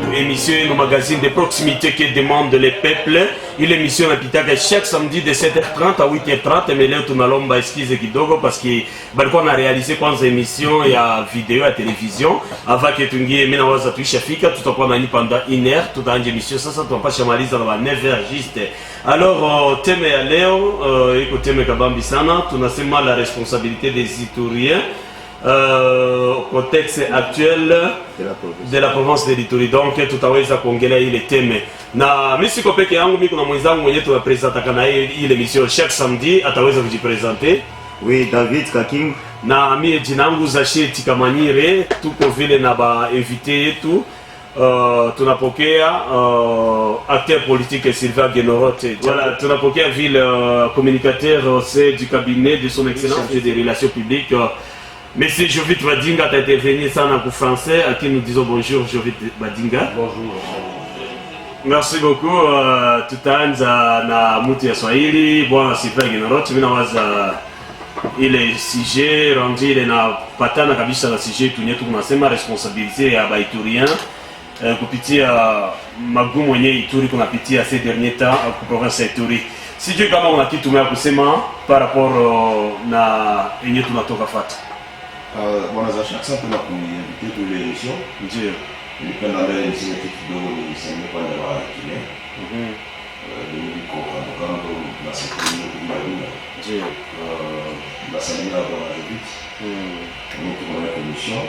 Pour émission et nos magazines de proximité qui demandent les peuples. Il émission napitaka chaque samedi de 7h30 à 8h30 mais leo tunalomba eskize kidogo parce que balikuwa na réaliser kwanza émission ya video ya télévision avant que tuingie. Mimi nawaza tuishafika, tutakuwa nani pendant 1 heure, tutaanza émission sasa, tunapasha maliza na 9h juste. Alors thème ya leo iko thème kabambi sana, tunasema la responsabilité des Ituriens contexte actuel de la province de l'Ituri. Donc tutaweza kuongelea ile teme na mimi siko peke yangu, mimi kuna mwenzangu mwenyewe tunapresenta kana ile emission chaque samedi, ataweza kujipresenter. Oui, David Kaking na mimi jina langu Zacheti Kamanyire, tuko vile na ba invité yetu tunapokea acteur politique Sylvain Guenorote. Voilà, tunapokea vile communicateur au sein du cabinet de son excellence des relations publiques Monsieur Jovit Badinga a intervenu ça en français, à qui nous disons bonjour Jovit Badinga. Bonjour. Merci beaucoup. Tutaanza na mtu ya Swahili, bwana Sylvain Guenorote. Mimi nawaza ile sujet rendu ile na patana kabisa na sujet tunyetu tunasema responsabilité ya Baiturien kupitia magumu yenyewe Ituri kunapitia ces derniers temps kwa province ya Ituri. Sijui kama una kitu mwa kusema par rapport na yenyewe tunatoka fata. Bwana za chaque fois tuna kuinvite tous les émissions. Ndio. Nilipenda leo niseme kitu kidogo niseme kwa neno la kile. Ndio kwa ndo na siku kwa dunia. Ndio. La semaine avant la vite. Nous pour la commission.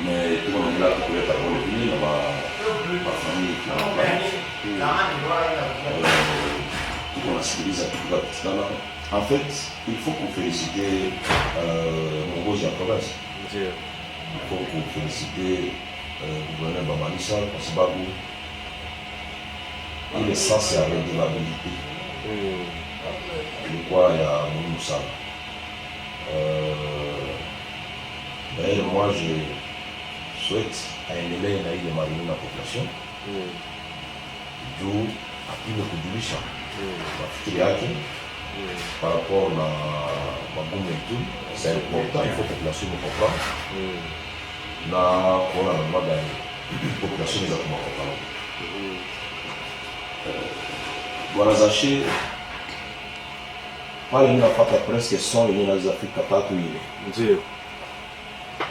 Mais tout le monde là pour être pour le venir ma famille qui a tout on a civilisé tout là. En fait, il faut qu'on félicite mon beau de la province. Il faut qu'on félicite le gouverneur Bamanissa parce que il est censé avoir de la mobilité. Je crois qu'il y a mon Moussa. D'ailleurs, moi, je souhaite à un élève de mariner la population. D'où à plus de contribution. Par rapport à ma boum et tout, c'est important, il faut que la population me comprenne. Là, on a normalement la population des accords comprendre. Voilà, Zaché, pas les gens qui presque 100 les gens des Afriques katatu ile.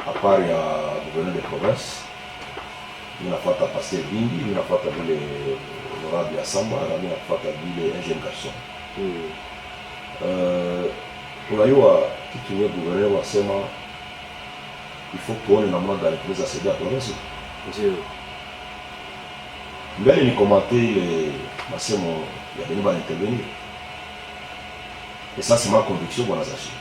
À part il y a le gouverneur de province, il y a fait passer Bindi, il y a fait le honorable Assamba, il y a fait un jeune garçon. Unajua kitu ya gouverneur wasema il faut tuone namna gani tunaweza saidia province. Ndio. Mbele ni commenter ile masemo ya Denis va intervenir. Et ça c'est ma conviction bwana Zachi.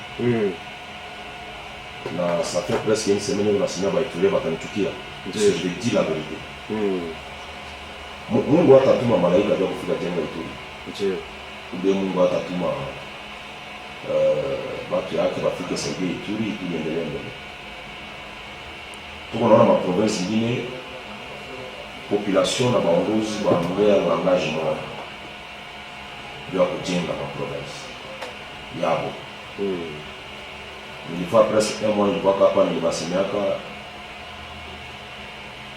Na ça fait presque une semaine que la semaine va être batanichukia. Je dis la vérité. Mungu atatuma malaika ndio kufika jengo Ituri. Ndio. Ndio Mungu atatuma watu yake wafike saidia Ituri iendelee mbele. Tuko naona ma province nyingine population na baongozi wanaongea langage moja ndio kujenga ma province yabo. Nilifaa presque un mois nilikuwa hapa nilibasemeaka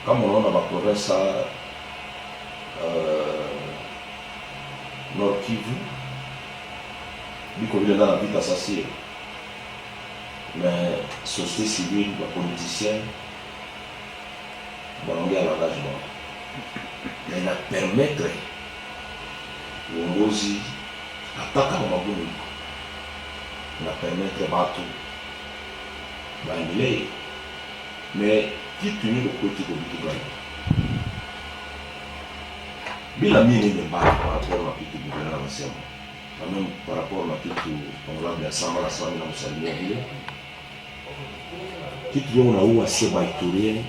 kama unaona ma province Nord Kivu biko vile ndana vita sasa, mais société civile ba politiciens wanaongea langage moja na ina permettre uongozi hata kama magumu na permettre watu baendelee. Mais kitu ni kokoti kwa vitu gani bila mimi ni mbaya kwa rapport na kitu gouvernement anasema, na même par rapport na kitu honorable Assamba na sawa na msalimia vile kitu yao unaua sema Iturien,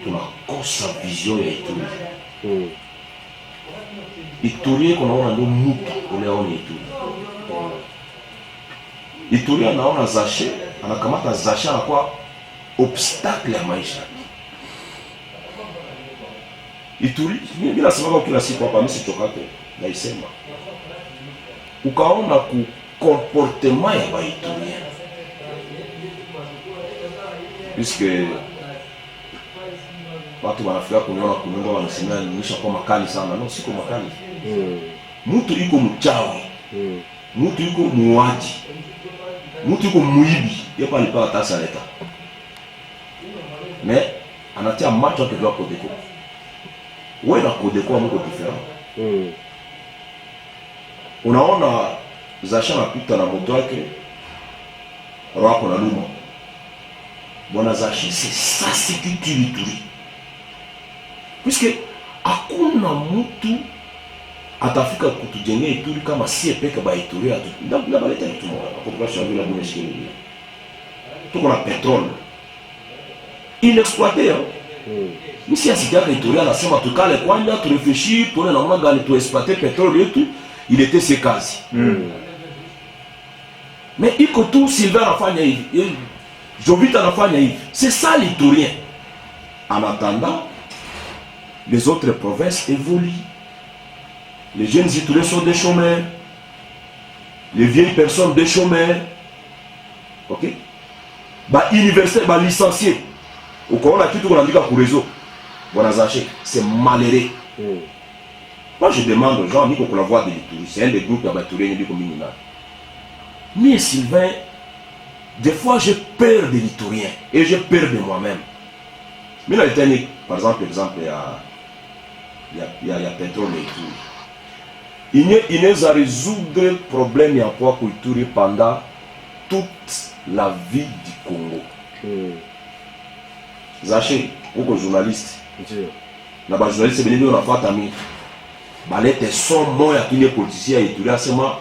tunakosa vision ya Ituri. Ituri kunaona ndio mtu unaona Ituri. Ituri anaona Zaché, anakamata Zaché anakuwa obstacle ya maisha. Ituri, mimi nasema kila siku hapa, mimi sichokate naisema. Ukaona ku comportement ya Baiturien. Puisque watu wanafika kuniona kunyumba wanasemea nisha kwa makali sana. No, siko makali. Mtu iko mchawi. Mtu iko muuaji. Mtu iko muibi. Yepa alipata taxa leta. Mais anatia macho yake kwa Codeco. Wewe na Codeco mko different. Unaona Zaché anapita na moto yake. Rwako na luma. Bwana Zaché, c'est ça c'est culture Ituri. Puisque hakuna mtu atafika kutujengea Ituri kama sie peke ba Ituri atu. Ndio baleta kitu moja. Population bila bune shikini. Tuko na pétrole. Inexploité. Misi asitaka Ituri anasema tukale kwanza turefléchir tuone namna gani tu exploiter pétrole yetu. Il était ses cases. Mais iko tu Sylvain anafanya hivi. Jovita anafanya hivi. C'est ça l'Iturien. En attendant, les autres provinces évoluent. Les jeunes Ituriens sont des chômeurs. Les vieilles personnes des chômeurs. Ok? Bah universitaire, bah licencié. Au cas où on a tout qu'on pour réseau. Bon Zaché, c'est malheureux. Moi je demande aux gens, Nico, qu'on la voix de l'Ituri. C'est un des groupes qui a battu du communal. Mais Sylvain, des fois j'ai peur de l'Iturien et j'ai peur de moi-même. Mais là, par exemple, il y a pétrole et Ituri. Il n'est à résoudre le problème à quoi Ituri pendant toute la vie du Congo. Zaché, beaucoup de journalistes. Na ba journaliste benini unafuata mimi. Balete son moya kile politicien Ituri asema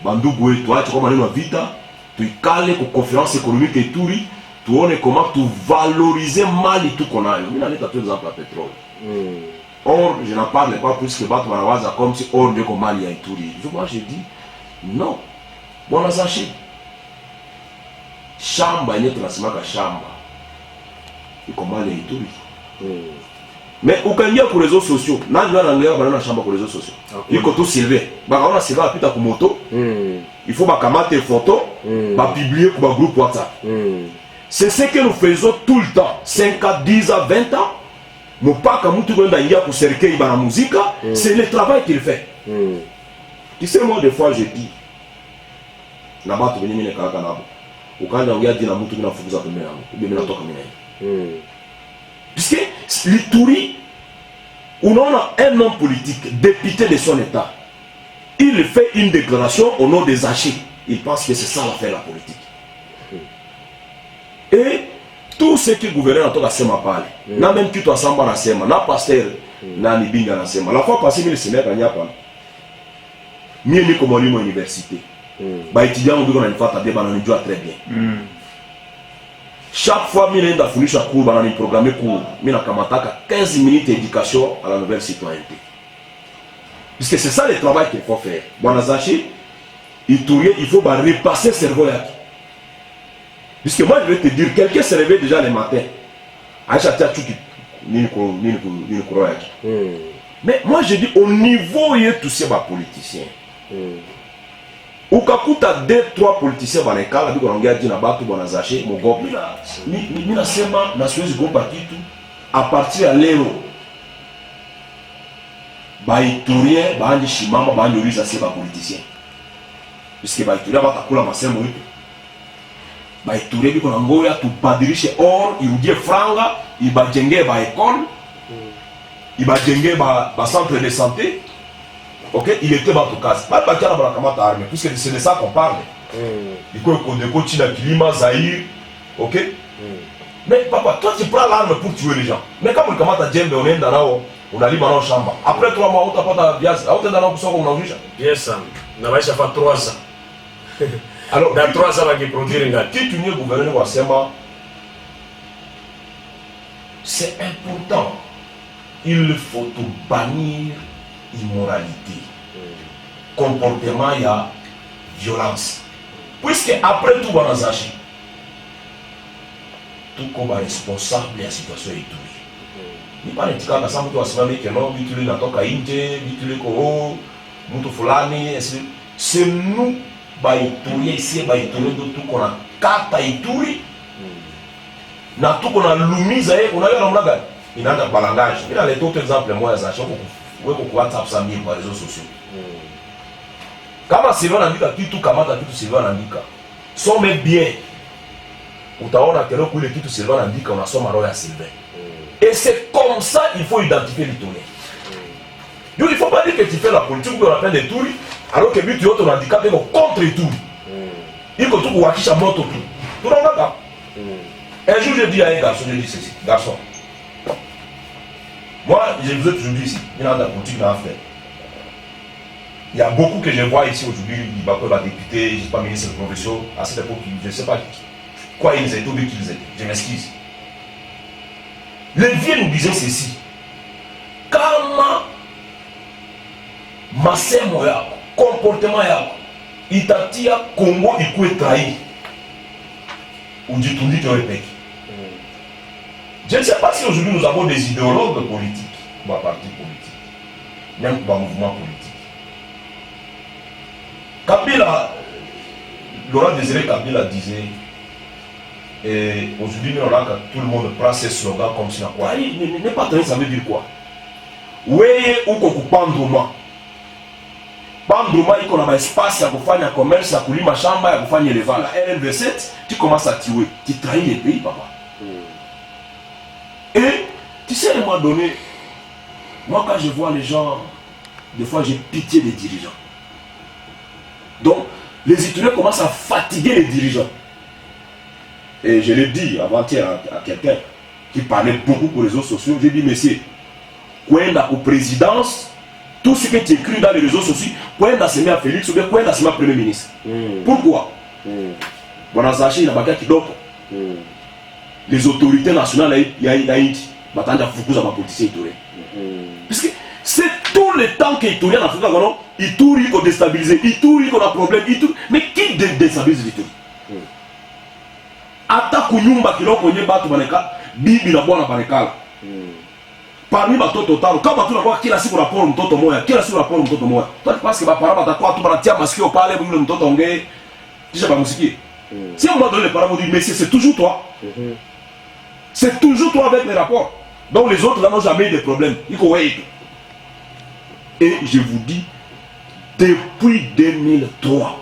bandugu wetu acha kwa maneno ya vita, tuikale kwa conférence économique Ituri, tuone comment tu valoriser mali tu konayo. Mimi naleta tu exemple ya pétrole. Or, je n'en parle pas plus que Batu Manawaza comme si or de Mali à Ituri. Moi je dis non. Bwana Zaché. Shamba yenye tunasemaka shamba. Iko Mali ya Ituri. Mais ukaingia kwa réseaux sociaux, nani anaangalia banana shamba kwa réseaux sociaux. Iko tu Sylvain. Bakaona Sylvain apita ku moto. Il faut bakamate photo, ba publier kwa groupe WhatsApp. C'est ce que nous faisons tout le temps, 5 à 10 à 20 ans. Mupaka mtu kwenda ingia ku cercueil bana muzika, c'est le travail qu'il fait. Tu sais moi des fois je dis na batu benye mine kaka nabo. Ukanja ongea dina mtu kinafukuza pembeni yangu. Mimi natoka mimi. Puisque l'Ituri, on a un homme politique, député de son état. Il fait une déclaration au nom des Zaché. Il pense que c'est ça l'affaire la politique. Et tout ce que le gouverneur a tout à sema parle, n'a même tout à samba na sema, na pasteur na ni binga na sema. La fois passée, il s'est mis à Nyapa. Mieux ni comme à l'université. Bah étudiant on dit qu'on a une fois à débat, on joue très bien. Chaque fois que je suis venu à cours, je suis programmé cours. Je suis 15 minutes d'éducation à la nouvelle citoyenneté. Puisque c'est ça le travail qu'il faut faire. Bon, Zaché, il faut repasser le cerveau. Puisque moi, je vais te dire, quelqu'un se réveille déjà le matin. Mais moi, je dis, au niveau de tous ces politiciens, ukakuta 2-3 politiciens banekala biko naongea jina batu bwana Zaché mogopi mimi nasema na siwezi gomba kitu a partir ya leo Baiturien baandi shimama baandi uliza sema politiciens puisque Baiturien batakula masemo yetu Baiturien biko na ngoya tubadilishe or irudie franga ibajenge ba école ibajenge ba centre de santé. Ok, il était dans ton cas. Pas de bâtiment dans la caméra armée, puisque c'est de ça qu'on parle. Il faut qu'on décote le climat, Zahir. Ok. Mais papa, toi tu prends l'arme pour tuer les gens. Mais quand on commence à dire, on est dans là, on a libre dans la chambre. Après 3 mois, on t'a pas ta viande. On est dans la pour ça qu'on a vu ça. Bien ça. On va chercher 3 ans. Alors, dans 3 ans, on va produire un gars. Si tu n'es gouverneur ou Sema, c'est important. Il faut bannir immoralité, comportement, il y a violence. puisque après tout bana zashi tuko ba responsable ya situation yetu ni pale tikaka sa mtu asimame keno vitu ile natoka nje vitu ile ko mtu fulani c'est nous ba Ituri ici ba Ituri ndo tuko na kata Ituri na tuko na lumiza yeye unaona namna gani inaanza balangage ila le tout exemple moja za shoko weko kwa WhatsApp sa mimi kwa réseaux sociaux kama Sylvain anaandika kitu kamata kitu Sylvain anaandika some bien utaona kero kule kitu Sylvain anaandika unasoma roho ya Sylvain et c'est comme ça il faut identifier l'Ituri donc il faut pas dire que tu fais la politique qu'on appelle des Ituri alors que but yote unaandika tena contre Ituri iko tu kuhakisha moto tu tunaona un jour je dis à un garçon je dis ceci garçon moi je vous ai toujours dit ici il y a de la politique dans l'affaire. Il y a beaucoup que je vois ici aujourd'hui, il va pas député, je ne sais pas ministre de profession, à cette époque, je ne sais pas quoi ils étaient, ou bien qu'ils étaient. Je m'excuse. Les vieux nous disaient ceci. Kama masemo yako, comportement yako, itatia Congo ikuwe trahi. Ujitundike wewe peke. Je ne sais pas si aujourd'hui nous avons des idéologues politiques, ou un parti politique, même un mouvement politique. Kabila, Laurent Désiré Kabila disait, et aujourd'hui, tout le monde prend ces slogans comme si quoi. N'est pas très, ça veut dire quoi? Oui, ou qu'on pandroma. Pandroma, il y a un espace, il y a un commerce, il y a un chambre, il y a un élevage. La LV7, tu commences à tuer, tu trahis les pays, papa. Et, tu sais, à un moment donné, moi quand je vois les gens, des fois j'ai pitié des dirigeants. Donc, les Ituriens commencent à fatiguer les dirigeants. Et je l'ai dit avant-hier à quelqu'un qui parlait beaucoup pour les réseaux sociaux. J'ai dit, monsieur, Kwenda aux présidences, tout ce que tu écris dans les réseaux sociaux, Kwenda se met à Félix ou bien Kwenda se met à Premier ministre. Pourquoi? Bonazachi, il a bakaki kidogo. Les autorités nationales, il y a Haïti, batanda fukuza ma politicien iturien. Puisque c'est tout le temps que Ituri en Afrique, Ituri qu'on déstabilise, Ituri qu'on a problème, Ituri. Mais qui déstabilise l'Ituri? Ata kunyumba kiloko nye batu baneka, bibi na bwana banekala. Parmi batoto tano, kama batu na kwa kila siku rapport mtoto moya, kila siku rapport mtoto moya. Toi tu penses que bapara batakuwa tu banatia masikio pale yule mtoto ongee, kisha bamusikie. Si on m'a donné les parents, dit mais c'est toujours toi. C'est toujours toi avec les rapports. Donc les autres là n'ont jamais eu de problème. Il faut wait. Et je vous dis, depuis 2003,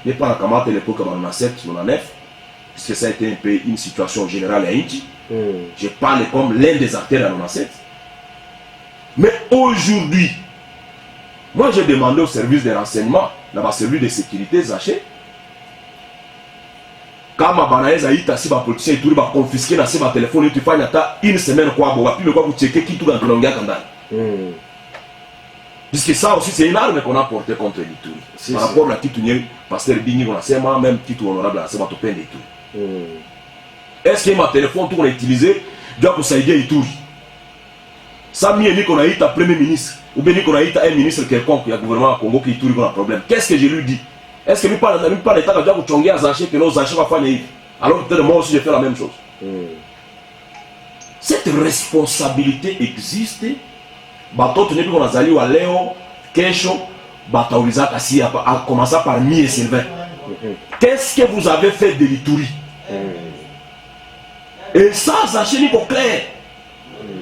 n'est pas la Kamate l'époque de 97, 99, puisque ça a été un peu une situation générale à Haïti. Je parle comme l'un des acteurs à 97. Mais aujourd'hui, moi j'ai demandé au service de renseignement, dans ma service de sécurité, Zaché, quand ma banaise a été assis, ma politicien tout va confisquer dans ses téléphones, tu fais une semaine quoi, puis le quoi vous checker qui tout dans le longueur quand puisque ça aussi c'est une arme qu'on a portée contre l'Ituri. Par rapport à qui tu n'es pasteur Bini, on a seulement même titre honorable à Sema Topin d'Ituri. Est-ce que ma téléphone tout qu'on a utilisé doit pour s'aider Ituri? Ça m'a qu'on a eu un premier ministre, ou bien qu'on a eu un ministre quelconque, il y a un gouvernement à Congo qui Ituri a un problème. Qu'est-ce que je lui dis? Est-ce que lui pas l'État qui doit vous chonguer à Zaché que nos Zaché va faire alors que moi aussi j'ai fait la même chose? Cette responsabilité existe. Batoto nebi qu'on a zali wa leo, kesho, batauliza kasi à commencer par Mie et Sylvain. Qu'est-ce que vous avez fait de l'Ituri? Et ça, Zaché n'est pas clair.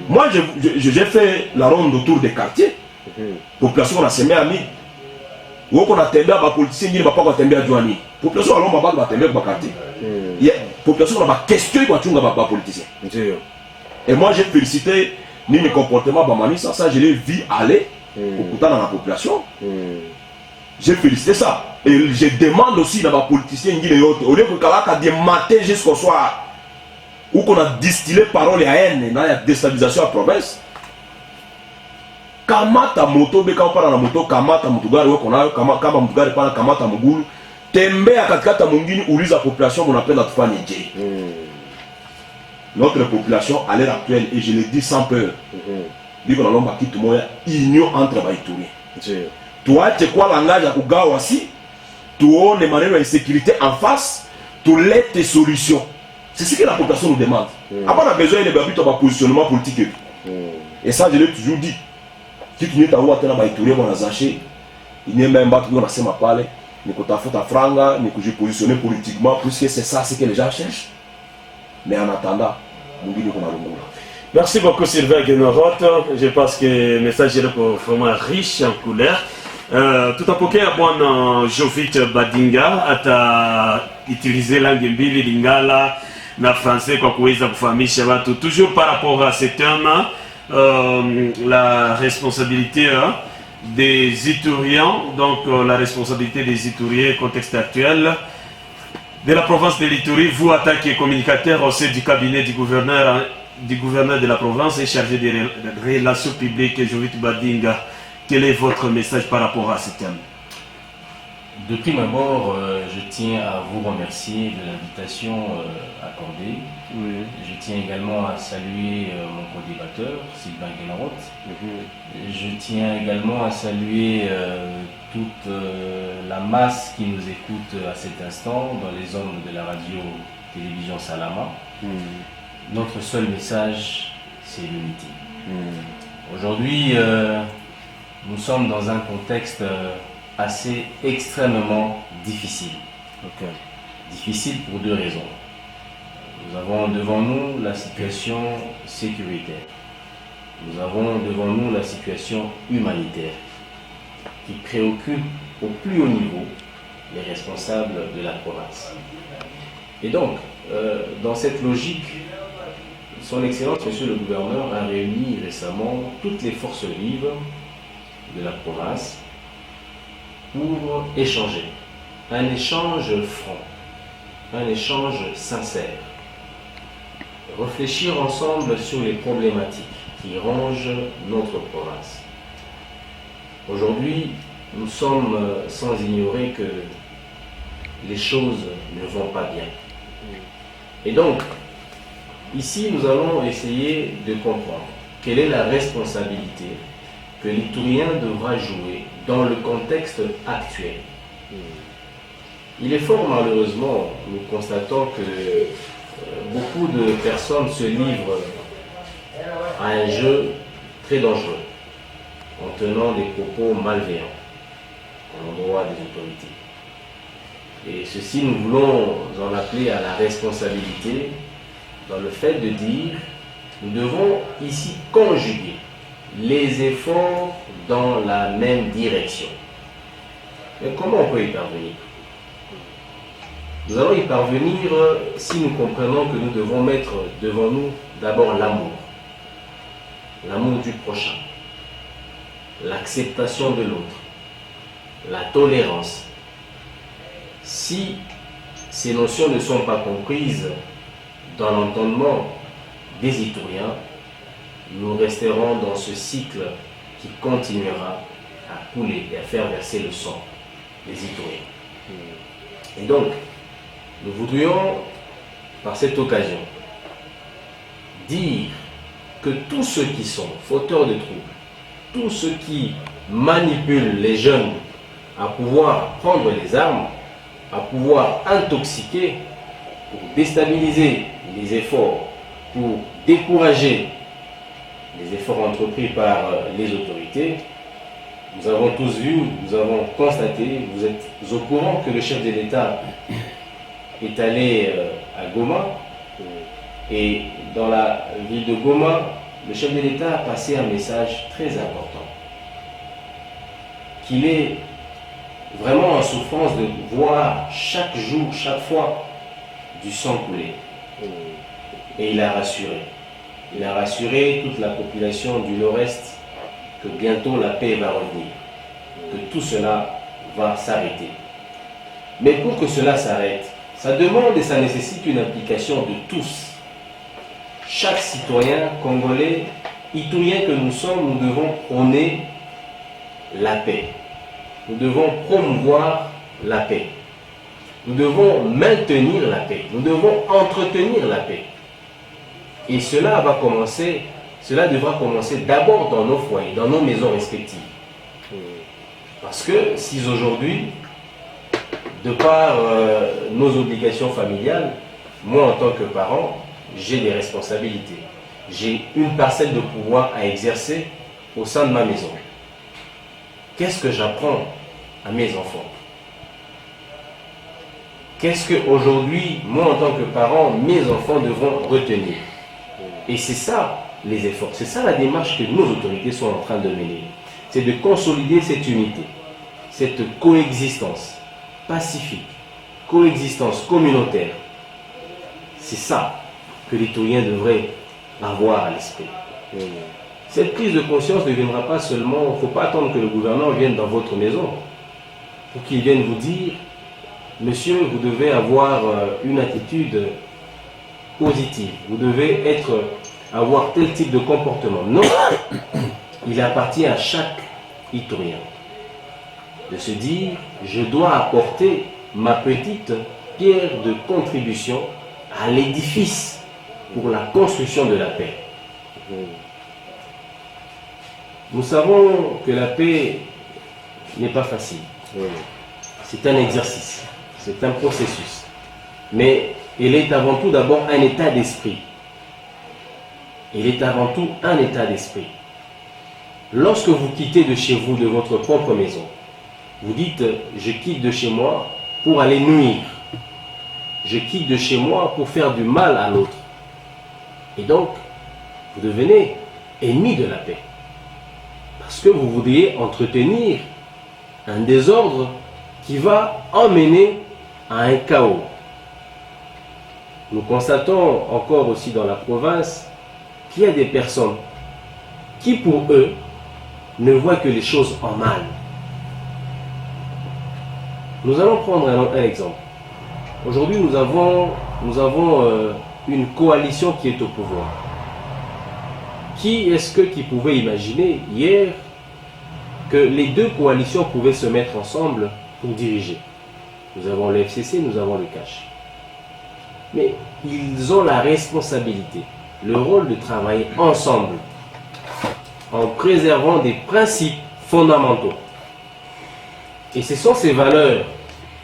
Moi, j'ai fait la ronde autour des quartiers. Population qu'on a semé à Mi. Ou qu'on a tendé à ma politicien, il n'y a pas tendé à Douani. Population alors on va tendé à ma quartier. Population on a question quoi tu as ma politicien. Et moi j'ai félicité ni mes comportements bamani ça je l'ai vu aller au dans la population. J'ai félicité ça et je demande aussi dans ma politicien au lieu que Kalaka des matins jusqu'au soir où qu'on a distillé parole à haine dans la déstabilisation à la province. Kamata moto beka para na moto kamata mutugari wako nayo kama mutugari pana kamata mugulu tembea katikata mwingine uliza population unapenda tufanye je. Notre population à l'heure actuelle, et je le dis sans peur, dit qu'on a l'homme qui tout le monde union entre les Ituriens. Toi tu quoi langage à kugawa si tuone maneno ya insécurité en face, tulete solution. C'est ce que la population nous demande. Après, on a besoin de positionnement politique. Et ça, je l'ai toujours dit. Si tu n'es pas où tu as été on a zaché, il n'y a même pas de se parler, ni que tu as fait ta franga, ni que je positionné politiquement, puisque c'est ça ce que les gens cherchent. Mais en attendant, nous disons qu'on a le monde. Merci beaucoup Sylvain Guénorot. Je pense que le message est vraiment riche en couleurs. Tutapokea bwana Jovit Badinga atautiliser langue mbili Lingala na français kwa kuweza kufahamisha watu toujours par rapport à ce thème la responsabilité des Ituriens, donc la responsabilité des Ituriens contexte actuel de la province de l'Ituri. Vous, attaquez communicateur au sein du cabinet du gouverneur de la province et chargé des relations publiques, Jovit Badinga, quel est votre message par rapport à ce thème? De prime abord, je tiens à vous remercier de l'invitation accordée. Oui. Je tiens également à saluer mon co-débatteur, Sylvain Guénorot. Je tiens également à saluer toute la masse qui nous écoute à cet instant dans les ondes de la radio-télévision Salama. Notre seul message, c'est l'unité. Aujourd'hui, nous sommes dans un contexte assez extrêmement difficile. Difficile pour deux raisons. Nous avons devant nous la situation sécuritaire. Nous avons devant nous la situation humanitaire qui préoccupe au plus haut niveau les responsables de la province. Et donc, dans cette logique, Son Excellence, Monsieur le Gouverneur, a réuni récemment toutes les forces vives de la province pour échanger. Un échange franc, un échange sincère. Réfléchir ensemble sur les problématiques qui rongent notre province. Aujourd'hui, nous sommes sans ignorer que les choses ne vont pas bien. Et donc, ici, nous allons essayer de comprendre quelle est la responsabilité que l'Iturien devra jouer dans le contexte actuel. Il est fort malheureusement, nous constatons que beaucoup de personnes se livrent à un jeu très dangereux en tenant des propos malveillants à l'endroit des autorités. Et ceci, nous voulons en appeler à la responsabilité dans le fait de dire nous devons ici conjuguer les efforts dans la même direction. Mais comment on peut y parvenir? Nous allons y parvenir si nous comprenons que nous devons mettre devant nous d'abord l'amour. L'amour du prochain, l'acceptation de l'autre, la tolérance. Si ces notions ne sont pas comprises dans l'entendement des Ituriens, nous resterons dans ce cycle qui continuera à couler et à faire verser le sang des Ituriens. Et donc, nous voudrions, par cette occasion, dire que tous ceux qui sont fauteurs de troubles, tous ceux qui manipulent les jeunes à pouvoir prendre les armes, à pouvoir intoxiquer, pour déstabiliser les efforts, pour décourager les efforts entrepris par les autorités, nous avons tous vu, nous avons constaté, vous êtes au courant que le chef de l'État est allé à Goma, et dans la ville de Goma, le chef de l'État a passé un message très important, qu'il est vraiment en souffrance de voir chaque jour, chaque fois, du sang couler. Et il a rassuré. Il a rassuré toute la population du Nord-Est que bientôt la paix va revenir, que tout cela va s'arrêter. Mais pour que cela s'arrête, ça demande et ça nécessite une implication de tous. Chaque citoyen congolais, iturien que nous sommes, nous devons prôner la paix. Nous devons promouvoir la paix. Nous devons maintenir la paix. Nous devons entretenir la paix. Et cela devra commencer d'abord dans nos foyers, dans nos maisons respectives. Parce que si aujourd'hui, de par nos obligations familiales, moi en tant que parent, j'ai des responsabilités. J'ai une parcelle de pouvoir à exercer au sein de ma maison. Qu'est-ce que j'apprends à mes enfants? Qu'est-ce qu'aujourd'hui, moi en tant que parent, mes enfants devront retenir? Et c'est ça les efforts, c'est ça la démarche que nos autorités sont en train de mener. C'est de consolider cette unité, cette coexistence pacifique, coexistence communautaire. C'est ça que les Touriens devraient avoir à l'esprit. Cette prise de conscience ne viendra pas seulement, il ne faut pas attendre que le gouvernement vienne dans votre maison pour qu'il vienne vous dire « Monsieur, vous devez avoir une attitude positive, vous devez avoir tel type de comportement. » Non, il appartient à chaque Iturien de se dire « Je dois apporter ma petite pierre de contribution à l'édifice pour la construction de la paix. » Nous savons que la paix n'est pas facile. C'est un exercice, c'est un processus. Mais elle est avant tout d'abord un état d'esprit. Elle est avant tout un état d'esprit. Lorsque vous quittez de chez vous, de votre propre maison, vous dites « Je quitte de chez moi pour aller nuire. Je quitte de chez moi pour faire du mal à l'autre. » Et donc, vous devenez ennemi de la paix. Parce que vous voudriez entretenir un désordre qui va emmener à un chaos. Nous constatons encore aussi dans la province qu'il y a des personnes qui, pour eux, ne voient que les choses en mal. Nous allons prendre un exemple. Aujourd'hui, nous avons une coalition qui est au pouvoir. Qui pouvait imaginer hier que les deux coalitions pouvaient se mettre ensemble pour diriger? Nous avons le FCC, nous avons le CACH. Mais ils ont la responsabilité, le rôle de travailler ensemble en préservant des principes fondamentaux. Et ce sont ces valeurs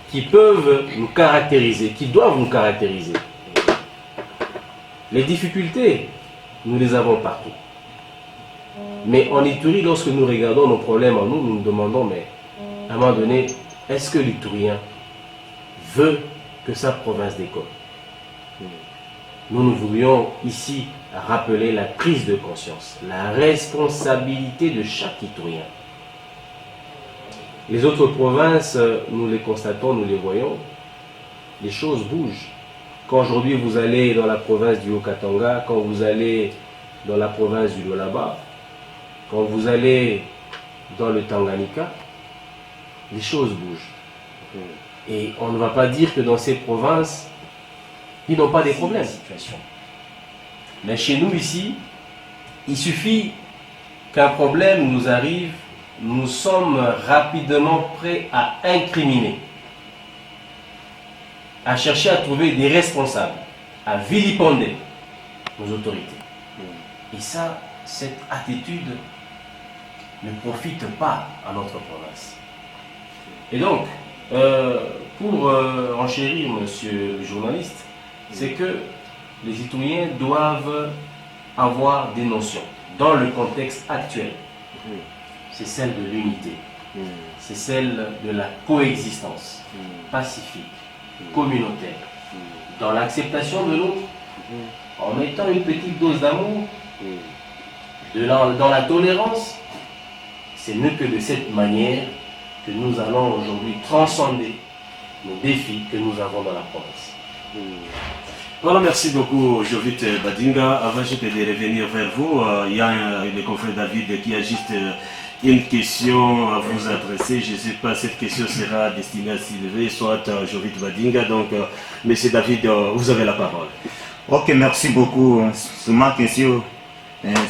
qui peuvent nous caractériser, qui doivent nous caractériser. Les difficultés, nous les avons partout. Mais en Ituri, lorsque nous regardons nos problèmes en nous, nous nous demandons, mais à un moment donné, est-ce que l'Iturien veut que sa province décolle? Nous voudrions ici rappeler la prise de conscience, la responsabilité de chaque Iturien. Les autres provinces, nous les constatons, nous les voyons, les choses bougent. Quand aujourd'hui vous allez dans la province du Haut-Katanga, quand vous allez dans la province du Lualaba, quand vous allez dans le Tanganyika, les choses bougent. Et on ne va pas dire que dans ces provinces, ils n'ont pas des problèmes. Mais chez nous ici, il suffit qu'un problème nous arrive, nous sommes rapidement prêts à incriminer, à chercher à trouver des responsables, à vilipender nos autorités. Et ça, cette attitude ne profite pas à notre province. Et donc, pour enchérir, monsieur le journaliste, c'est que les Ituriens doivent avoir des notions dans le contexte actuel. C'est celle de l'unité, c'est celle de la coexistence pacifique, communautaire, dans l'acceptation de l'autre, en mettant une petite dose d'amour, dans la tolérance. C'est mieux que de cette manière que nous allons aujourd'hui transcender nos défis que nous avons dans la province. Voilà, merci beaucoup Jovit Badinga. Avant de revenir vers vous, il y a le confrère David qui a juste une question à vous adresser. Je ne sais pas, cette question sera destinée à Sylvain, soit Jovit Badinga. Donc, monsieur David, vous avez la parole. Ok, merci beaucoup. Ma question,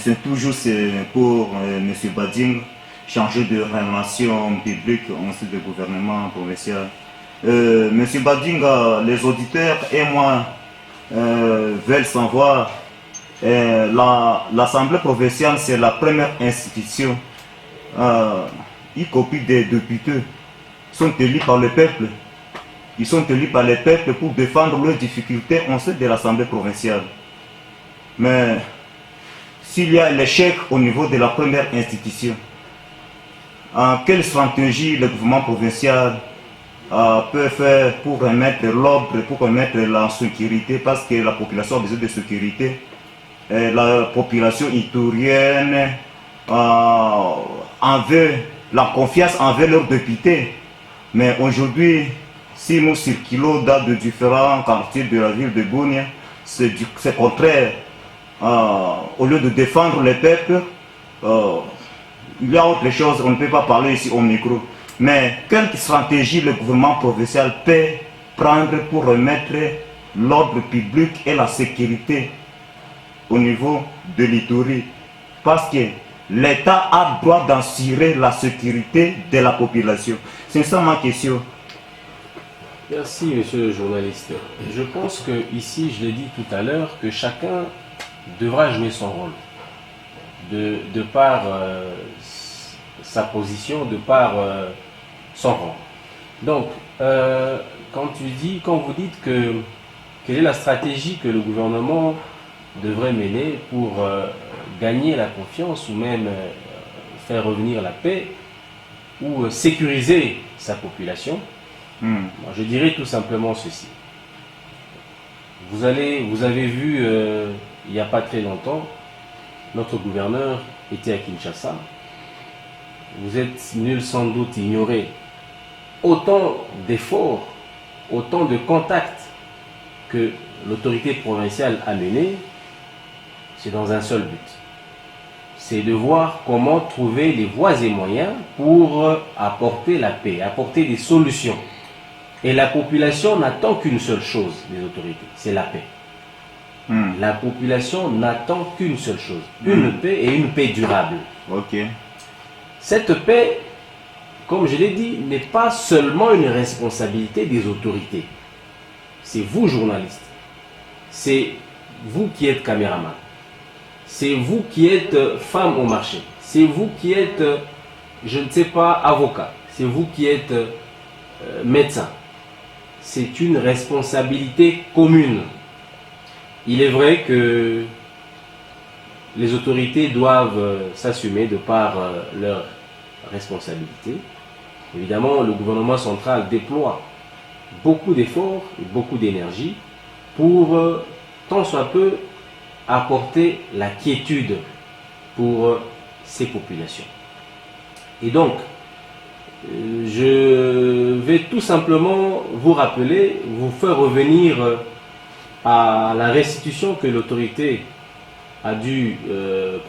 c'est toujours pour monsieur Badinga, chargé de relations publiques ensuite du gouvernement provincial. Monsieur Badinga, les auditeurs et moi veulent savoir, l'Assemblée provinciale, c'est la première institution, y compris des députés, sont élus par le peuple. ils sont élus par les peuples pour défendre leurs difficultés en sein de l'Assemblée provinciale. Mais s'il y a l'échec au niveau de la première institution, quelle stratégie le gouvernement provincial peut faire pour remettre l'ordre, pour remettre la sécurité, parce que la population a besoin de sécurité. Et la population itourienne en veut la confiance envers leurs députés. Mais aujourd'hui, si nous circulons dans de différents quartiers de la ville de Bunia, c'est contraire. Au lieu de défendre les peuples, il y a autre chose, on ne peut pas parler ici au micro. Mais quelle stratégie le gouvernement provincial peut prendre pour remettre l'ordre public et la sécurité au niveau de l'Ituri? Parce que l'État a droit d'assurer la sécurité de la population. C'est ça ma question. Merci, monsieur le journaliste. Je pense que ici, je l'ai dit tout à l'heure, que chacun devra jouer son rôle. De par sa position, de par son rang. Donc, quand vous dites quelle est la stratégie que le gouvernement devrait mener pour gagner la confiance ou même faire revenir la paix ou sécuriser sa population, moi, je dirais tout simplement ceci. Vous avez vu il n'y a pas très longtemps, notre gouverneur était à Kinshasa. Vous êtes nul sans doute ignoré autant d'efforts, autant de contacts que l'autorité provinciale a menés, c'est dans un seul but. C'est de voir comment trouver les voies et moyens pour apporter la paix, apporter des solutions. Et la population n'attend qu'une seule chose des autorités, c'est la paix. La population n'attend qu'une seule chose, une paix et une paix durable. Ok. Cette paix, comme je l'ai dit, n'est pas seulement une responsabilité des autorités. C'est vous, journalistes. C'est vous qui êtes caméraman. C'est vous qui êtes femme au marché. C'est vous qui êtes, je ne sais pas, avocat. C'est vous qui êtes médecin. C'est une responsabilité commune. Il est vrai que les autorités doivent s'assumer de par leur responsabilité. Évidemment, le gouvernement central déploie beaucoup d'efforts et beaucoup d'énergie pour, tant soit peu, apporter la quiétude pour ces populations. Et donc, je vais tout simplement vous rappeler, vous faire revenir à la restitution que l'autorité a dû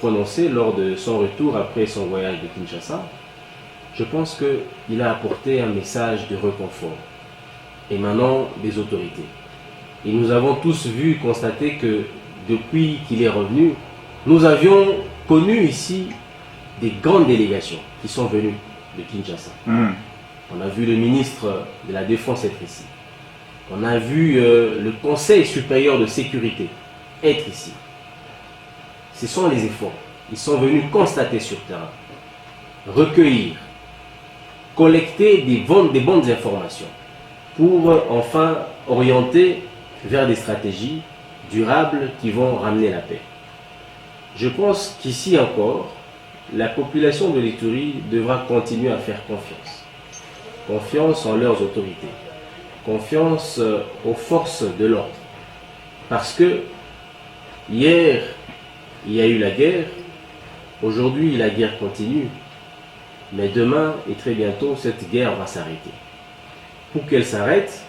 prononcer lors de son retour après son voyage de Kinshasa. Je pense qu'il a apporté un message de réconfort émanant des autorités. Et nous avons tous vu, constaté que depuis qu'il est revenu, nous avions connu ici des grandes délégations qui sont venues de Kinshasa. On a vu le ministre de la Défense être ici. On a vu le Conseil supérieur de sécurité être ici. Ce sont les efforts. Ils sont venus constater sur terrain, recueillir, collecter des bonnes informations pour enfin orienter vers des stratégies durables qui vont ramener la paix. Je pense qu'ici encore, la population de l'Ituri devra continuer à faire confiance. Confiance en leurs autorités. Confiance aux forces de l'ordre. Parce que hier, il y a eu la guerre. Aujourd'hui, la guerre continue. Mais demain et très bientôt, cette guerre va s'arrêter. Pour qu'elle s'arrête,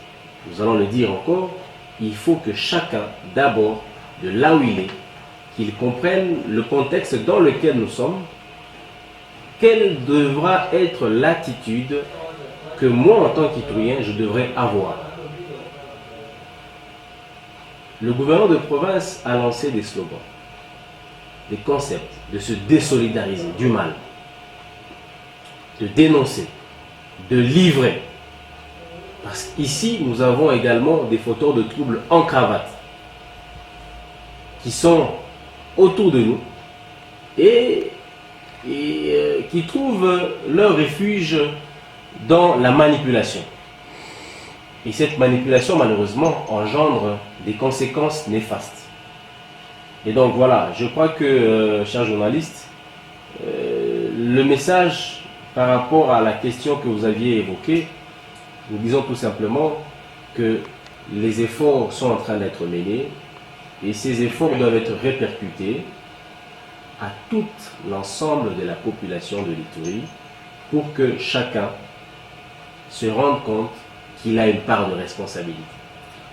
nous allons le dire encore, il faut que chacun, d'abord, de là où il est, qu'il comprenne le contexte dans lequel nous sommes, quelle devra être l'attitude que moi, en tant qu'Iturien, je devrais avoir. Le gouverneur de province a lancé des slogans, des concepts de se désolidariser du mal, de dénoncer, de livrer. Parce qu'ici, nous avons également des fauteurs de troubles en cravate qui sont autour de nous et qui trouvent leur refuge dans la manipulation. Et cette manipulation, malheureusement, engendre des conséquences néfastes. Et donc voilà, je crois que, chers journalistes, le message par rapport à la question que vous aviez évoquée, nous disons tout simplement que les efforts sont en train d'être menés et ces efforts doivent être répercutés à tout l'ensemble de la population de l'Ituri pour que chacun se rende compte qu'il a une part de responsabilité.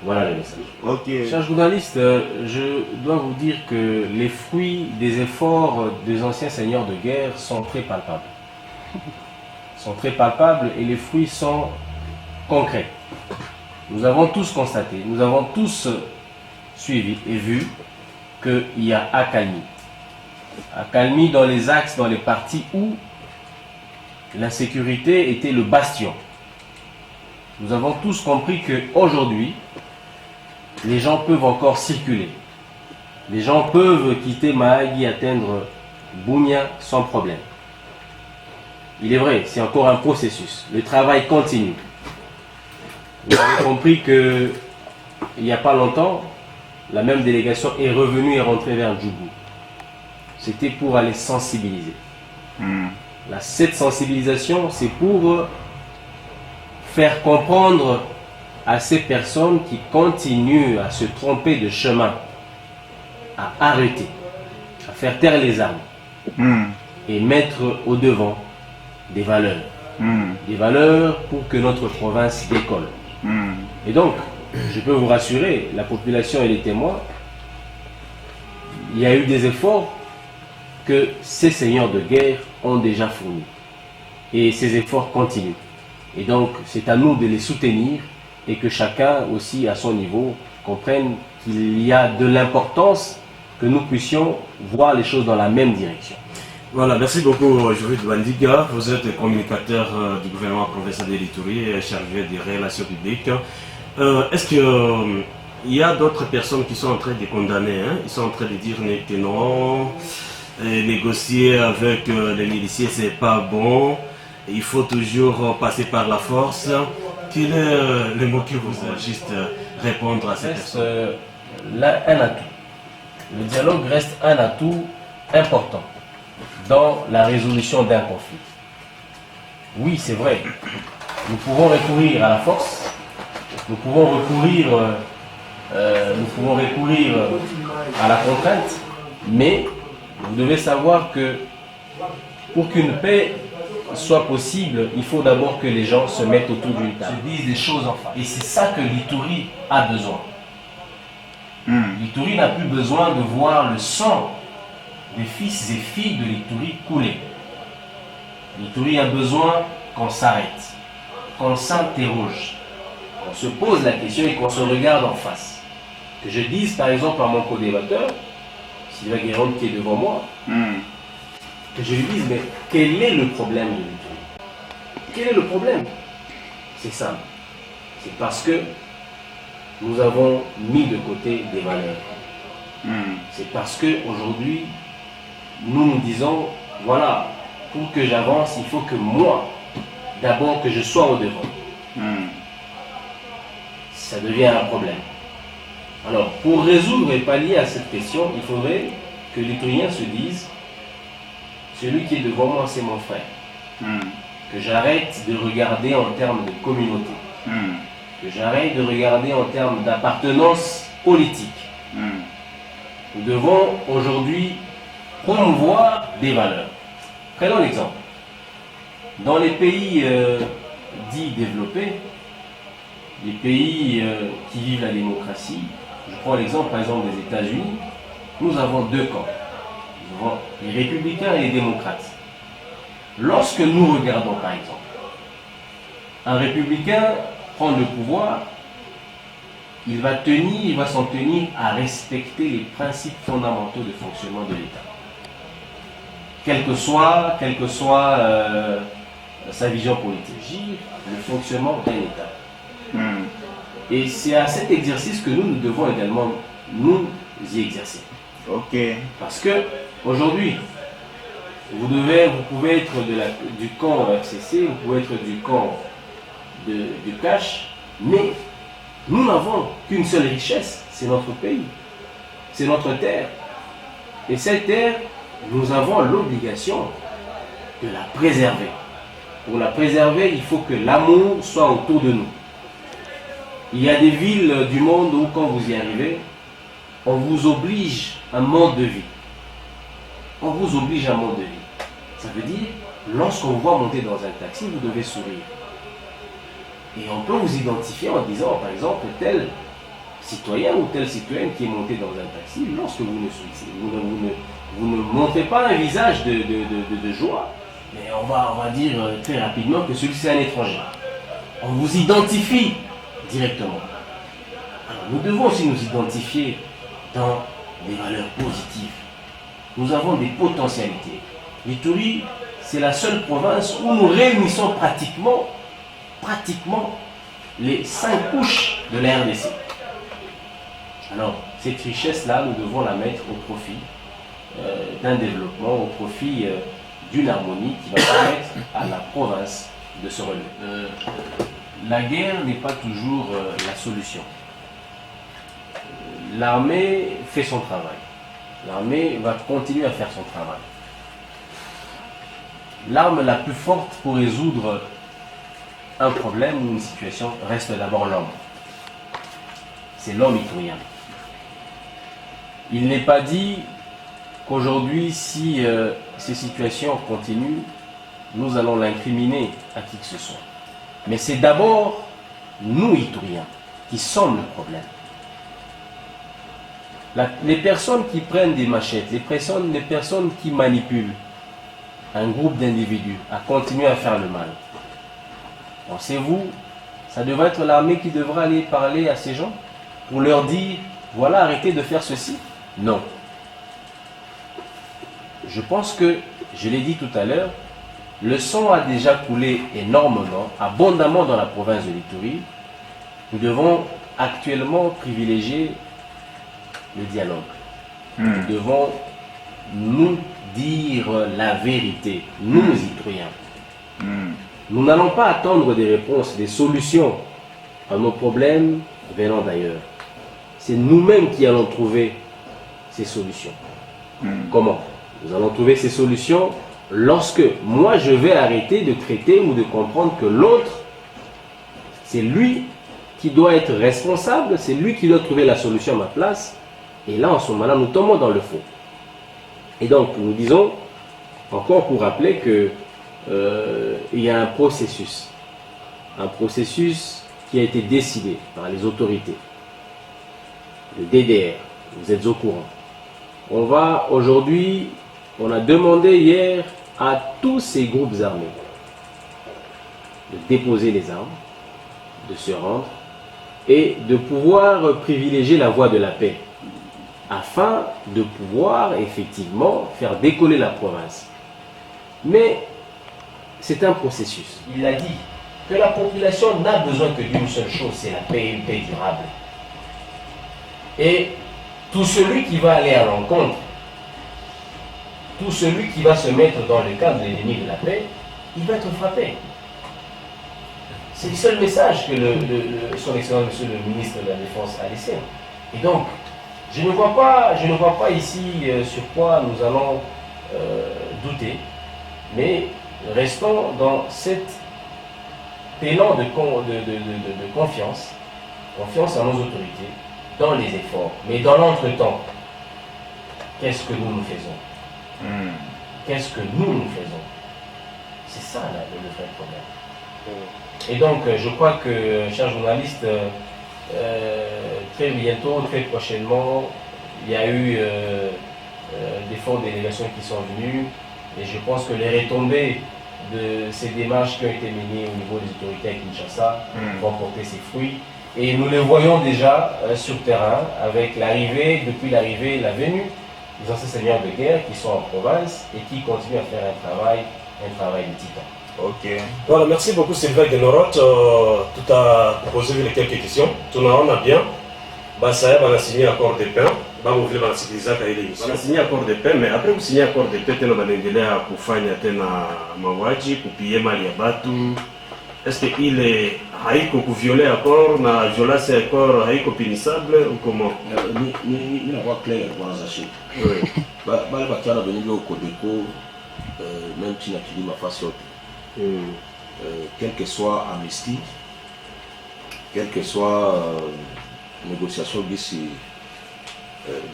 Voilà le message. Ok. Chers journalistes, je dois vous dire que les fruits des efforts des anciens seigneurs de guerre sont très palpables. Sont très palpables et les fruits sont concrets. Nous avons tous constaté, nous avons tous suivi et vu qu'il y a accalmie. Accalmie dans les axes, dans les parties où l'insécurité était le bastion. Nous avons tous compris qu'aujourd'hui, les gens peuvent encore circuler. Les gens peuvent quitter Mahagi, atteindre Bunia sans problème. Il est vrai, c'est encore un processus. Le travail continue. Vous avez compris qu'il n'y a pas longtemps, la même délégation est revenue et rentrée vers Djougou. C'était pour aller sensibiliser. Cette sensibilisation, c'est pour faire comprendre à ces personnes qui continuent à se tromper de chemin, à arrêter, à faire taire les armes et mettre au devant des valeurs. Des valeurs pour que notre province décolle. Et donc, je peux vous rassurer, la population et les témoins, il y a eu des efforts que ces seigneurs de guerre ont déjà fournis. Et ces efforts continuent. Et donc, c'est à nous de les soutenir et que chacun aussi à son niveau comprenne qu'il y a de l'importance que nous puissions voir les choses dans la même direction. Voilà, merci beaucoup, Joris Bandiga. Vous êtes communicateur du gouvernement provincial de l'Ituri et chargé des relations publiques. Est-ce qu'il y a d'autres personnes qui sont en train de condamner, ils sont en train de dire que non, négocier avec les miliciens, c'est pas bon, il faut toujours passer par la force. Quel est le mot que vous avez juste répondre à ces personnes? Là, un atout. Le dialogue reste un atout important dans la résolution d'un conflit. Oui, c'est vrai. Nous pouvons recourir à la force, nous pouvons recourir à la contrainte, mais vous devez savoir que pour qu'une paix soit possible, il faut d'abord que les gens se mettent autour d'une table, se disent des choses en face. Et c'est ça que l'Ituri a besoin. L'Ituri n'a plus besoin de voir le sang des fils et filles de l'Ituri couler. L'Ituri a besoin qu'on s'arrête, qu'on s'interroge, qu'on se pose la question et qu'on se regarde en face. Que je dise par exemple à mon co-débatteur, Sylvain Guérande qui est devant moi, que je lui dise, mais quel est le problème de l'Ituri? Quel est le problème? C'est simple. C'est parce que nous avons mis de côté des valeurs. C'est parce qu'aujourd'hui, nous nous disons, voilà, pour que j'avance, il faut que moi, d'abord que je sois au devant. Ça devient un problème. Alors, pour résoudre et pallier à cette question, il faudrait que l'Iturien se dise, celui qui est devant moi, c'est mon frère. Que j'arrête de regarder en termes de communauté. Que j'arrête de regarder en termes d'appartenance politique. Nous devons aujourd'hui promouvoir des valeurs. Prenons l'exemple. Dans les pays dits développés, les pays qui vivent la démocratie, je prends l'exemple par exemple des États-Unis, nous avons deux camps. Nous avons les républicains et les démocrates. Lorsque nous regardons par exemple, un républicain prend le pouvoir, il va s'en tenir à respecter les principes fondamentaux de fonctionnement de l'État. Quelle que soit sa vision politique, le fonctionnement d'un État. Et c'est à cet exercice que nous devons également nous y exercer. Parce que aujourd'hui, vous pouvez être du camp FCC, vous pouvez être du camp du cash, Mais nous n'avons qu'une seule richesse, c'est notre pays, c'est notre terre. Et cette terre, nous avons l'obligation de la préserver. Pour la préserver, il faut que l'amour soit autour de nous. Il y a des villes du monde où quand vous y arrivez, on vous oblige à un mode de vie. On vous oblige à un mode de vie. Ça veut dire, lorsqu'on vous voit monter dans un taxi, vous devez sourire. Et on peut vous identifier en disant, par exemple, tel citoyen ou telle citoyenne qui est monté dans un taxi, lorsque vous ne souriez, vous ne montrez pas un visage de joie, mais on va dire très rapidement que celui-ci est un étranger. On vous identifie directement. Alors nous devons aussi nous identifier dans des valeurs positives. Nous avons des potentialités. L'Ituri, c'est la seule province où nous réunissons pratiquement les 5 couches de la RDC. Alors, cette richesse-là, nous devons la mettre au profit d'un développement, au profit d'une harmonie qui va permettre à la province de se relever. La guerre n'est pas toujours la solution. L'armée fait son travail. L'armée va continuer à faire son travail. L'arme la plus forte pour résoudre un problème ou une situation reste d'abord l'homme. C'est l'homme iturien. Il n'est pas dit qu'aujourd'hui, si ces situations continuent, nous allons l'incriminer à qui que ce soit. Mais c'est d'abord nous, Ituriens, qui sommes le problème. Les personnes qui prennent des machettes, les personnes qui manipulent un groupe d'individus à continuer à faire le mal. Pensez-vous, ça devrait être l'armée qui devra aller parler à ces gens pour leur dire, voilà, arrêtez de faire ceci? Non. Je pense que, je l'ai dit tout à l'heure, le sang a déjà coulé énormément, abondamment dans la province de l'Ituri. Nous devons actuellement privilégier le dialogue. Nous devons nous dire la vérité, nous Ituriens. Nous n'allons pas attendre des réponses, des solutions à nos problèmes venant d'ailleurs. C'est nous-mêmes qui allons trouver ces solutions. Comment? Nous allons trouver ces solutions lorsque moi je vais arrêter de traiter ou de comprendre que l'autre, c'est lui qui doit être responsable, c'est lui qui doit trouver la solution à ma place. Et là, en ce moment-là, nous tombons dans le faux. Et donc, nous disons, encore pour rappeler que il y a un processus qui a été décidé par les autorités, le DDR, vous êtes au courant. On a demandé hier à tous ces groupes armés de déposer les armes, de se rendre et de pouvoir privilégier la voie de la paix afin de pouvoir effectivement faire décoller la province. Mais c'est un processus. Il a dit que la population n'a besoin que d'une seule chose, c'est la paix et une paix durable. Et tout celui qui va aller à l'encontre, tout celui qui va se mettre dans le cadre de l'ennemi de la paix, il va être frappé. C'est le seul message que son Excellence Monsieur le ministre de la Défense a laissé. Et donc, je ne vois pas ici sur quoi nous allons douter, mais restons dans cet élan de confiance à nos autorités, dans les efforts. Mais dans l'entretemps, qu'est-ce que nous faisons? Qu'est-ce que nous faisons? C'est ça le vrai problème. Et donc, je crois que, chers journalistes, très bientôt, très prochainement, il y a eu des fortes délégations qui sont venues et je pense que les retombées de ces démarches qui ont été menées au niveau des autorités à Kinshasa vont porter ses fruits et nous les voyons déjà sur terrain avec depuis l'arrivée et la venue des anciens seigneurs de guerre qui sont en province et qui continuent à faire un travail de titan. Ok. Voilà, merci beaucoup Sylvain Guénorot. Tu as posé quelques questions. Tu as bien. Ça a signé accord de paix. On a signé accord de paix, mais après vous signez accord de paix, tu as kufanya tena mauaji, kupie mali ya batu, est-ce qu'il est haïko violé encore na violence encore haïko punissable ou comment? Ni na kwa clair kwa zashi. Oui. Bale bakiana benye au Codeco même si na kilima face yote. Quel que soit amnistie, quel que soit négociation d'ici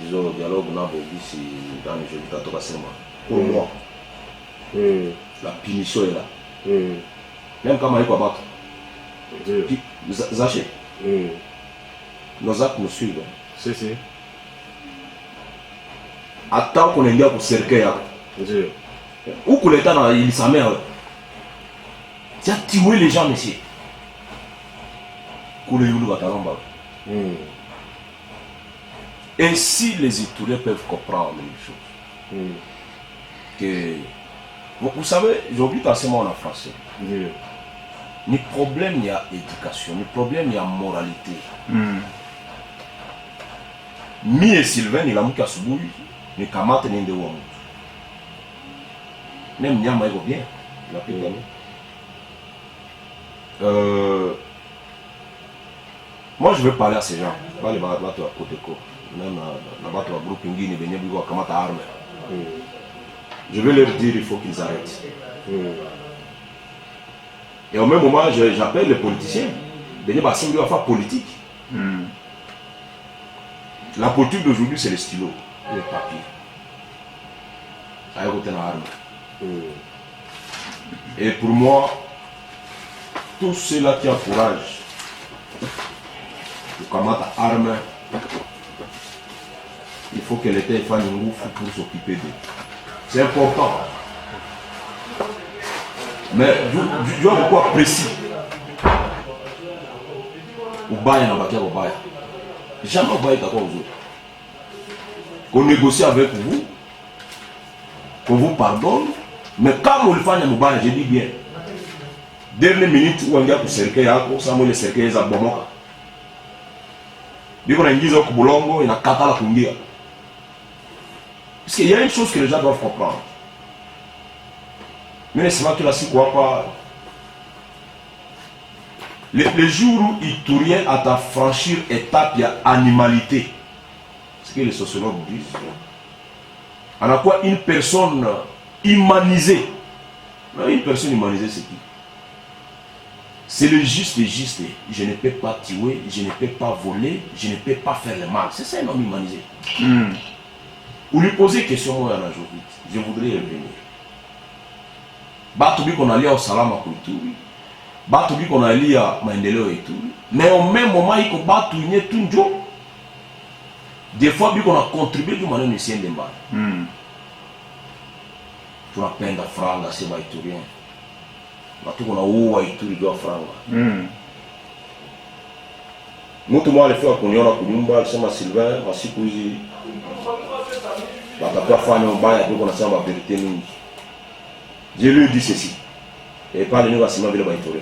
disons dialogue na d'ici dans les jeux d'Atoka Sema. Pour moi, la punition est là. Même quand il y a battre. Zaché. Nos actes nous suivent. Si, si. Attends qu'on ait pour cercueil. Ou que l'État il s'en met. Tu as tué les gens, monsieur. Et si les Itouriens peuvent comprendre une chose, que vous savez, j'ai oublié passer moi en français. Ni problème, il y a éducation, ni problème, il y a moralité. Mi et Sylvain, il a mis qu'à se bouiller, ni Kamate, ni de Wamou. Même Nyama, il va bien. Il a pu gagner. Moi, je veux parler à ces gens. Pas les bateaux à côté de même la bateau à groupe Ingini, Benyé, Bigo, Kamata Arme. Je vais leur dire il faut qu'ils arrêtent. Et au même moment, j'appelle les politiciens. Benyé Bassim doit faire politique. La politique d'aujourd'hui, c'est le stylo, le papier. Ça y est, arme. Et pour moi, tous ceux-là qui ont courage, pour combattre armes, il faut que l'État fasse une ouf pour s'occuper d'eux. C'est important. Mais je vois pourquoi précis. Au bail, on va dire au bail. Jamais au bail d'accord aux autres. Qu'on négocie avec vous, qu'on vous pardonne, mais quand on le fait, on bail, je dis bien. Dernière minute où on a pour cercueil, ça me le cercueil, ça bomoka. Dès qu'on a une guise au Kubulongo, il y a 4 ans à Kungia. Parce qu'il y a une chose que les gens doivent comprendre. Mais c'est pas que la quoi pas. Les jours où Itourien a à franchir étape, il y a animalité. Ce que les sociologues disent. On a quoi une personne humanisée. Non, une personne humanisée, c'est qui? C'est le juste et juste. Je ne peux pas tuer, je ne peux pas voler, je ne peux pas faire le mal. C'est ça un homme humanisé. Vous lui posez une question, moi, aujourd'hui. Je voudrais revenir. Batubi qu'on a lié au Salama Kulturi. Batubi qu'on a lié à Maendeleo et tout. Mais au même moment, il faut battre tout le jour. Des fois, qu'on a contribué du manière de de mal. Pour la peine de francs, c'est pas iturien. Tout qu'on a où à Ituri doit francs. Nous, tout le monde a fait un cognon à Kounyumba, c'est ma Sylvain, ma Sikouzi. La papa Fanny, on va y aller, on a la vérité. Je lui dis ceci. Et pas de nous à Simon Villa Baïtouré.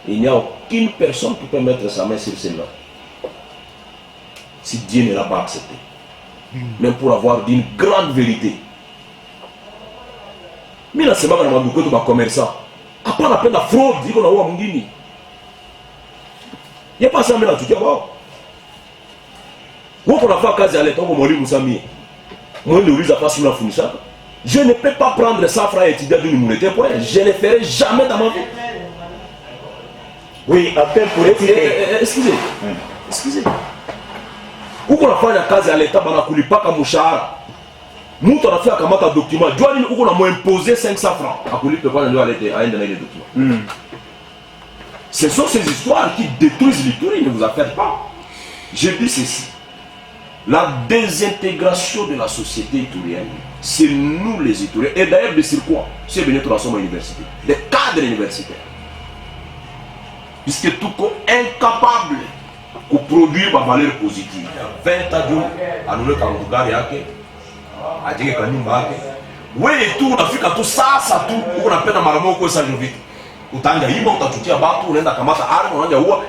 Il n'y a aucune personne qui peut mettre sa main sur celle-là. Si Dieu ne l'a pas accepté. Même pour avoir une grande vérité. Mais là, c'est pas dans le de commerçant. Après, on appelle la fraude, dit qu'on a eu à Mungini. Il n'y a pas ça, mais là, tu dis, wow. Où on a fait caser à l'état, on m'a dit, Moussami. Moi, le riz a pas sur la fourniture. Je ne peux pas prendre 100 francs et étudier d'une monétaire pour elle. Je ne le ferai jamais dans ma vie. Oui, appel pour étudier. Excusez. Excusez. Où on a fait la case à l'état, on a coulé pas comme Mouchara. Nous, on a fait un document. Où on a imposé 500 francs. À couler, peut pas aller à un des documents. Ce sont ces histoires qui détruisent l'Itourie, ne vous affaire pas. Je dis ceci. La désintégration de la société itourienne, c'est nous les Itouriens. Et d'ailleurs, de sur quoi? C'est venu transformer l'université. Les cadres universitaires. Puisque tout est incapable de produire ma valeur positive. 20 ans à nous le Kangougari, à dire que nous avons. Oui, et tout, on a fait tout ça, tout. On appelle dans Maramo, on ça vite.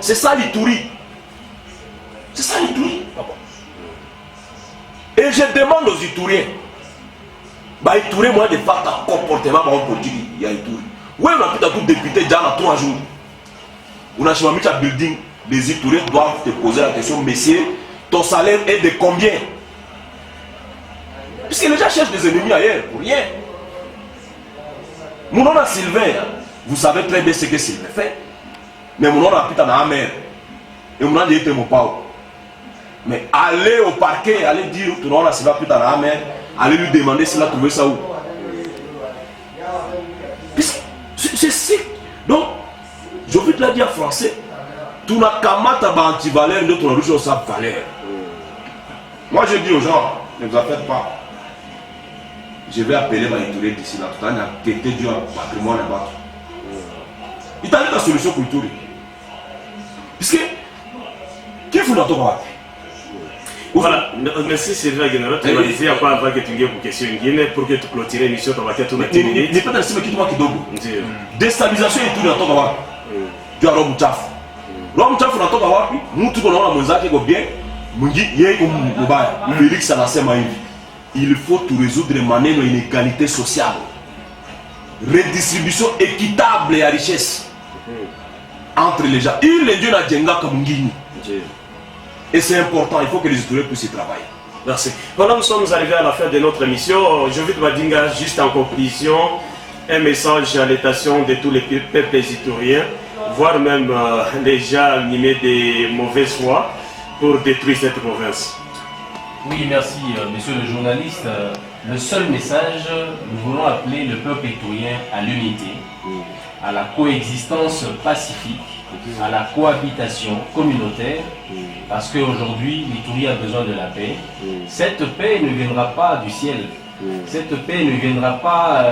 C'est ça l'Itourie. C'est ça l'Itourie. Et je demande aux Itouriens, Itouriens, moi, de faire un comportement politique, il y a Itourie. Ouais, on a pu tout député déjà dans 3 jours. On a choisi un building, les Ituriens doivent te poser la question, messieurs, ton salaire est de combien? Puisque les gens cherchent des ennemis ailleurs, pour rien. Mon nom est Sylvain, vous savez très bien ce que Sylvain fait. Mais mon nom est putain de mère. Et mon nom est mon père. Mais allez au parquet, allez dire ton nom est Sylvain putain de mère, allez lui demander s'il a trouvé ça où. C'est si. Donc, je veux te le dire en français. Tu n'as qu'à mettre anti-valeur de ton origine sa valeur. Moi je dis aux gens, ne vous en faites pas. Je vais appeler ma Itourie d'ici là. Tout à l'heure, qui était dû au patrimoine là-bas. Il t'a dit la solution pour Itourie. Puisque, qui est fou dans ton roi? Voilà, merci Sylvain Guénero. Tu m'as dit à quoi avant que tu aies une question pour que tu clôtures l'émission, tu vas faire tout à l'heure. Mais pas dans le système qui doit kidogo. Déstabilisation et tout dans ton roi. Tu as Rome Tchaf. Rome Tchaf dans ton roi, nous tout le monde a mangé qui est bien. Félix anasema hivi, il faut tout résoudre de manière d'inégalité sociale, redistribution équitable et à richesse entre les gens. Il est Dieu n'a djenga comme Ngini. Et c'est important, il faut que les Ituriens puissent y travailler. Merci. Voilà, nous sommes arrivés à la fin de notre émission. Je vais te dire, juste en conclusion, un message à l'intention de tous les peuples ituriens, voire même les gens animés de mauvaise foi, pour détruire cette province. Oui, merci, monsieur le journaliste. Le seul message, nous voulons appeler le peuple iturien à l'unité, à la coexistence pacifique, à la cohabitation communautaire, parce qu'aujourd'hui, l'Itourie a besoin de la paix. Cette paix ne viendra pas du ciel, cette paix ne viendra pas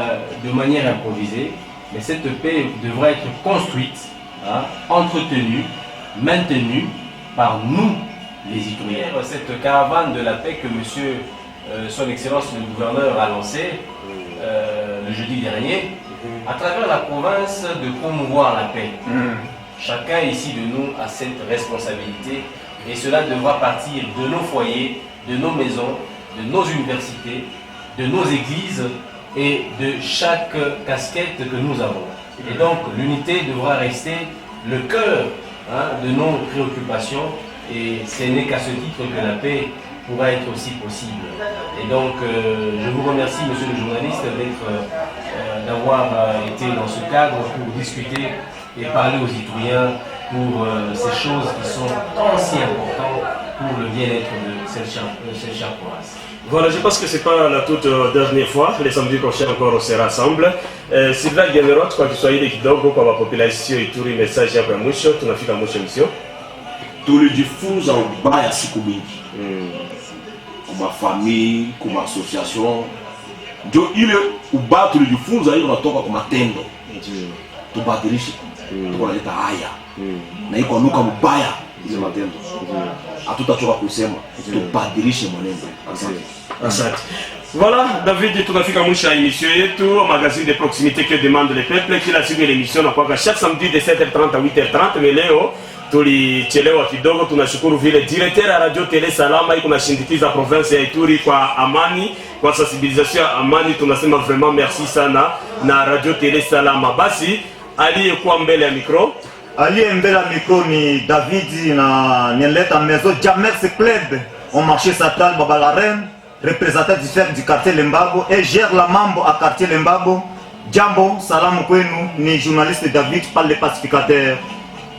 de manière improvisée, mais cette paix devra être construite, entretenue, maintenue par nous, les Ituriens. Cette caravane de la paix que monsieur, son excellence le gouverneur a lancée le jeudi dernier, à travers la province, de promouvoir la paix. Chacun ici de nous a cette responsabilité et cela devra partir de nos foyers, de nos maisons, de nos universités, de nos églises et de chaque casquette que nous avons. Et donc l'unité devra rester le cœur de nos préoccupations. Et ce n'est qu'à ce titre que la paix pourra être aussi possible. Et donc, je vous remercie, monsieur le journaliste, d'avoir été dans ce cadre pour discuter et parler aux Ituriens pour ces choses qui sont si importantes pour le bien-être de cette chère province. Voilà, je pense que ce n'est pas la toute dernière fois. Les samedis prochains encore on se rassemble. Sylvain Guénero, kwa Kiswahili kidogo kwa population Ituri, message yako ya mwisho, tunafika mwisho mission. Tulijifunza ubaya siku mingi kwa famille, kwa association. Ndio ile ubaya tulijifunza hiyo natoka kwa matendo. Tubadilishe. Tukoleta haya. Na iko nuka ubaya ile matendo. Hatutachoka kusema tubadilishe mwenendo. Asante. Voilà, David, tunafika mwisho ya émission yetu, magazine de proximité que demande le peuple. Kila siku l'émission na kwa chaque samedi de 7h30 à 8h30, mais leo tulichelewa kidogo. Tunashukuru vile directeur ya Radio Tele Salama iko nashindikiza province ya Ituri kwa amani, kwa sensibilisation ya amani. Tunasema vraiment merci sana na Radio Tele Salama. Basi aliyekuwa mbele ya micro, aliye mbele ya micro ni David na nileta maison Jamex Club au marché Satal Babalaren, représentant du chef du quartier Lembago et gère la mambo à quartier Lembago. Jambo, salamu kwenu, ni journaliste David par le pacificateur.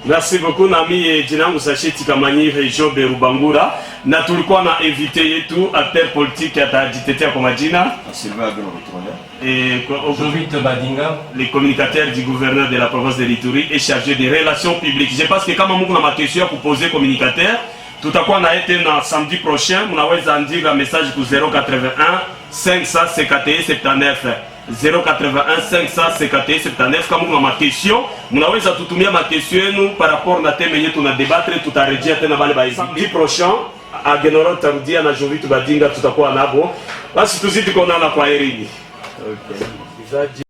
Merci beaucoup nami jina langu Sache Tikamanyire Jobe Rubangura, na tulikuwa na invité yetu acteur politique atajitetea kwa majina Sylvain et Jovite Badinga, le communicateur du gouverneur de la province de l'Ituri et chargé des relations publiques. Je pense que kama mungu na makesho ya kuposer communicateur, tutakuwa na été na samedi prochain. Mnaweza andika message ku 081 551 79 081 551 79. Kama kuna makestion mnaweza tutumia makestion yenu par rapport na thème yetu na débattre, tutarejea tena bale ba samedi prochain. Agenoro tarudia na Jovite Badinga tutakuwa nabo. Basi tuzidi kuonana kwa herini. Okay.